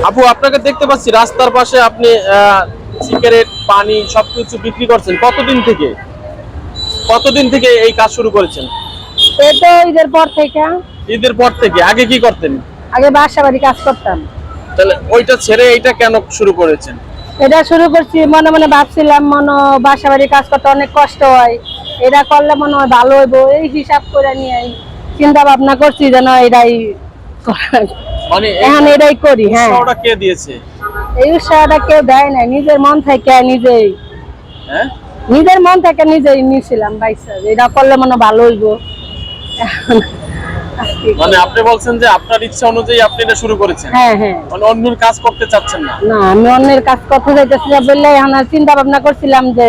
আপু আপনাকে দেখতে পাচ্ছি রাস্তার পাশে আপনি সিগারেট পানি সবকিছু বিক্রি করছেন কতদিন থেকে এই কাজ শুরু করেছেন? এই তো ঈদের পর থেকে। ঈদের পর থেকে। আগে কি করতেন? আগে বাসা বাড়ি কাজ করতাম। তাহলে ওইটা ছেড়ে এইটা কেন শুরু করেছেন? এটা শুরু করছি মনে মনে ভাবছিলাম বাসা বাড়ি কাজ করতে অনেক কষ্ট হয়, এটা করলে মনে হয় ভালো হইবো, এই হিসাব করে নিয়ে চিন্তা ভাবনা করছি যেন এটাই মানে এখন এটাই করি। হ্যাঁ, উৎসাহটা কে দিয়েছে? এই উৎসাহটা কেউ দেয় না, নিজের মন থেকে নিজেই হ্যাঁ, নিজের মন থেকে নিজেই নিয়েছিলাম বাইসা এটা করলে মনে হয় ভালো হইবো। মানে আপনি বলছেন যে আপনার ইচ্ছা অনুযায়ী আপনি এটা শুরু করেছেন। হ্যাঁ হ্যাঁ, মানে অন্যের কাজ করতে চাচ্ছেন না? না আমি অন্যের কাজ করতে চাইতেছি না বললে এখন চিন্তা ভাবনা করছিলাম যে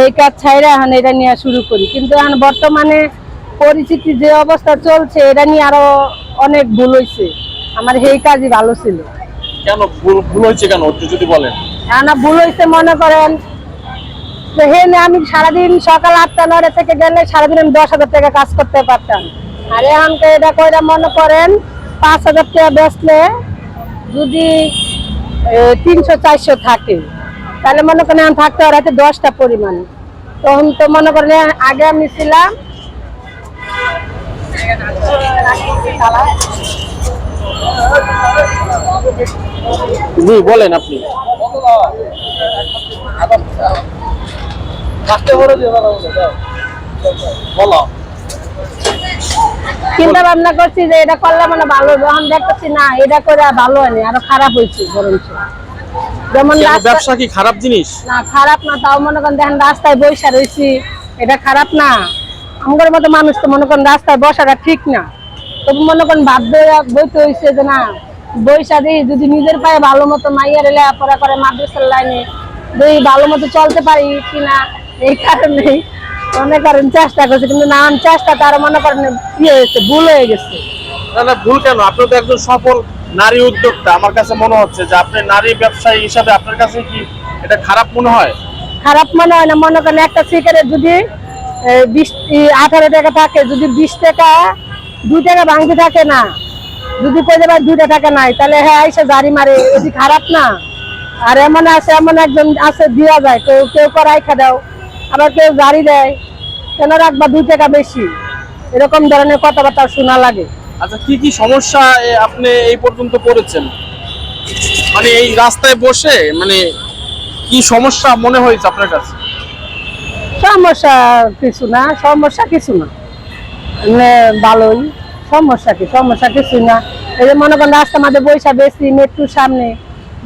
এই কাজ ছাইরা এখন এটা নিয়ে শুরু করি, কিন্তু এখন বর্তমানে পরিস্থিতি যে অবস্থা চলছে এটা নিয়ে আরো অনেক ভুল হয়েছে, আমার এই কাজই ভালো ছিল। কেন ভুল হয়েছে কেন একটু যদি বলেন? এখন ভুল হয়েছে মনে করেন যে আমি সারাদিন সকাল 8টা-9টা থেকে গেলে সারাদিন আমি 10,000 টাকা কাজ করতে পারতাম, আর এখন এটা কইরা মনে করেন 5,000 টাকা বেচলে যদি 300-400 থাকে তাহলে মনে করেন এখন থাকতে আর 10টা পরিমাণ। তখন তো মনে করেন আগে আমি ছিলাম জি বলেন আপনি। চিন্তা ভাবনা করছি যে এটা করলে মানে ভালো, যখন দেখতেছি না এটা করে ভালো হয়নি, আরো খারাপ হয়েছে বরঞ্চ। যেমন ব্যবসা কি খারাপ জিনিস? না, খারাপ না, তাও মনে করেন দেখেন রাস্তায় বৈশা রয়েছি, এটা খারাপ না? আমার মতো মানুষ তো মনে করেন রাস্তায় বসাটা ঠিক না, তবু মনে করেন বাধ্য বইতে হয়েছে যে না বৈশা দিই, যদি নিজের পায়ে ভালো মতো মাইয়ার লেখাপড়া করে মাদ্রাসার লাইনে যদি ভালো মতো চলতে পারি কিনা, এই কারণেই মনে করেন চেষ্টা করছে, কিন্তু না চেষ্টা তার মনে করেন ইয়ে হয়েছে, ভুল হয়ে গেছে। না না, ভুল কেন? আপনি তো একজন সফল নারী উদ্যোক্তা, আমার কাছে মনে হচ্ছে যে আপনি নারী ব্যবসায়ী হিসাবে আপনার কাছে কি এটা খারাপ মনে হয়? খারাপ মনে হয় না, মনে করেন একটা সিগারেট যদি 18 টাকা থাকে, যদি 20 টাকা 2 টাকা ভাঙতে থাকে না, যদি কই দেবার 2টা টাকা নাই, তাহলে হ্যাঁ এসে জারি মারে, এটি খারাপ না? আর এমন আছে, এমন একজন আছে দেওয়া যায়, কেউ কেউ করাই দাও, আবার কেউ জারি দেয়, কেন রাখবা 2 টাকা বেশি, এরকম ধরনের কথাবার্তা শোনা লাগে। আচ্ছা, কি কি সমস্যা আপনি এই পর্যন্ত পড়েছেন? মানে এই রাস্তায় বসে মানে কি সমস্যা মনে হয়েছে আপনার কাছে? সমস্যা কিছু না, সমস্যা কিছু না, ভালোই। সমস্যা কিছু না। এই যে মনে করেন রাস্তার মাঝে বৈশা বেশি মেট্রোর সামনে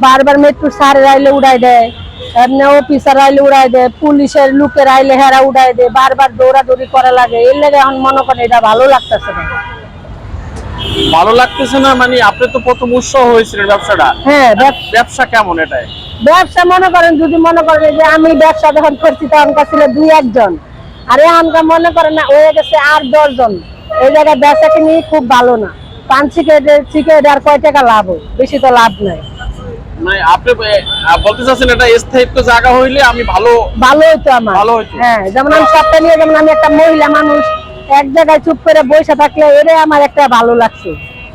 বারবার মেট্রোর সারে আইলে উড়াই দেয়, এমনি অফিসার আইলে উড়াই দেয়, পুলিশের লোকের আইলে হেরা উড়াই দেয়, বারবার দৌড়াদৌড়ি করা লাগে, এর লেগে এখন মনে করেন এটা ভালো লাগতেছে না। ভালো লাগতেছে না মানে আপনি তো প্রথম উৎসাহ হয়েছিলেন ব্যবসাটা। হ্যাঁ, ব্যবসা কেমন এটাই? ব্যবসা মনে করেন যদি মনে করেন যে আমি ব্যবসা যখন করছি তখন ছিল 2-1 জন, আর এখনকার মনে করেন না হয়ে গেছে 8-10 জন। এই জায়গায় ব্যবসা কিনি খুব ভালো না, পান সিগারেট আর কয় টাকা লাভ হয়, বেশি তো লাভ নাই। মানে আপনি বলতে চাচ্ছেন এটা স্থায়িত্ব জায়গা হইলে আমি ভালো হইতো আমার। ভালো হইতো। হ্যাঁ, যেমন আমি সপ্তাহে নিয়ে, যেমন আমি একটা মহিলা মানুষ এক জায়গায় চুপ করে বসে থাকলে এটাই আমার একটা ভালো লাগছে,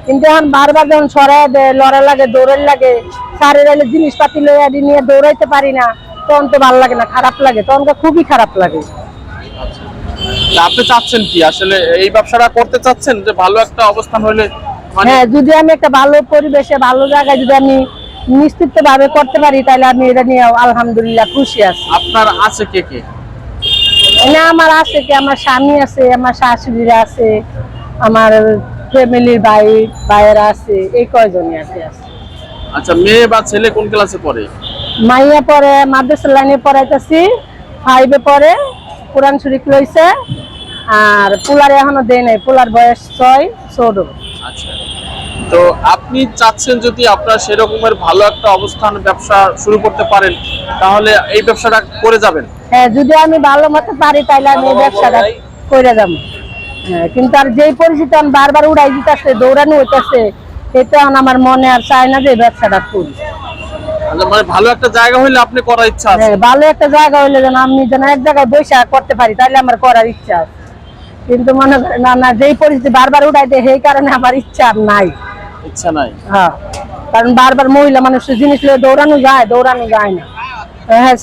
কিন্তু এখন বারবার যখন সরাই দেয়, লড়া লাগে, দৌড়ের লাগে, সারের এলে জিনিসপাতি লইয়া নিয়ে দৌড়াইতে পারি না, তখন তো ভালো লাগে না, খারাপ লাগে, তখন তো খুবই খারাপ লাগে। আপনি চাচ্ছেন কি আসলে এই ব্যবসাটা করতে চাচ্ছেন যে ভালো একটা অবস্থান হলে? হ্যাঁ, যদি আমি একটা ভালো পরিবেশে ভালো জায়গায় যদি আমি নিশ্চিত ভাবে করতে পারি তাহলে আমি এটা নিয়ে আলহামদুলিল্লাহ খুশি আছি। আপনার আছে কে কে? না, আমার আছে কি, আমার স্বামী আছে, আমার শাশুড়িরা আছে, আমার ফ্যামিলির ভাইয়েরা আছে, এই কয়জনই আছে। আচ্ছা, মেয়ে বা ছেলে কোন ক্লাসে পড়ে? মাইয়া পরে মাদ্রাসা লাইনে পড়াইতেছি, 5-এ পড়ে, কোরআন শরীফ লইছে, আর পোলার এখনো দেয় নাই, পোলার বয়স 6-14। আচ্ছা, তো আপনি চাচ্ছেন যদি আপনার সেরকমের ভালো একটা অবস্থান ব্যবসা শুরু করতে পারেন তাহলে এই ব্যবসাটা করে যাবেন? হ্যাঁ, যদি আমি ভালো মতো পারি তাহলে আমি এই ব্যবসাটা করে যাবো। হ্যাঁ, কিন্তু আর যেই পরিস্থিতি আমি বারবার উড়াই দিতেছে, দৌড়ানো হইতেছে, এটা আমার মনে আর চায় না যে ব্যবসাটা করি। মানে ভালো একটা জায়গা হইলে আপনি করার ইচ্ছা আছে? হ্যাঁ, ভালো একটা জায়গা হইলে যেন আমি যেন এক জায়গায় বসে করতে পারি তাহলে আমার করার ইচ্ছা আছে, কিন্তু মনে করেন না যেই পরিস্থিতি বারবার উঠাই দেয় সেই কারণে আমার ইচ্ছা নাই। ইচ্ছা নাই? হ্যাঁ। কারণ বারবার মহিলা মানুষের জিনিস নিয়ে দৌড়ানো যায় না। হ্যাঁ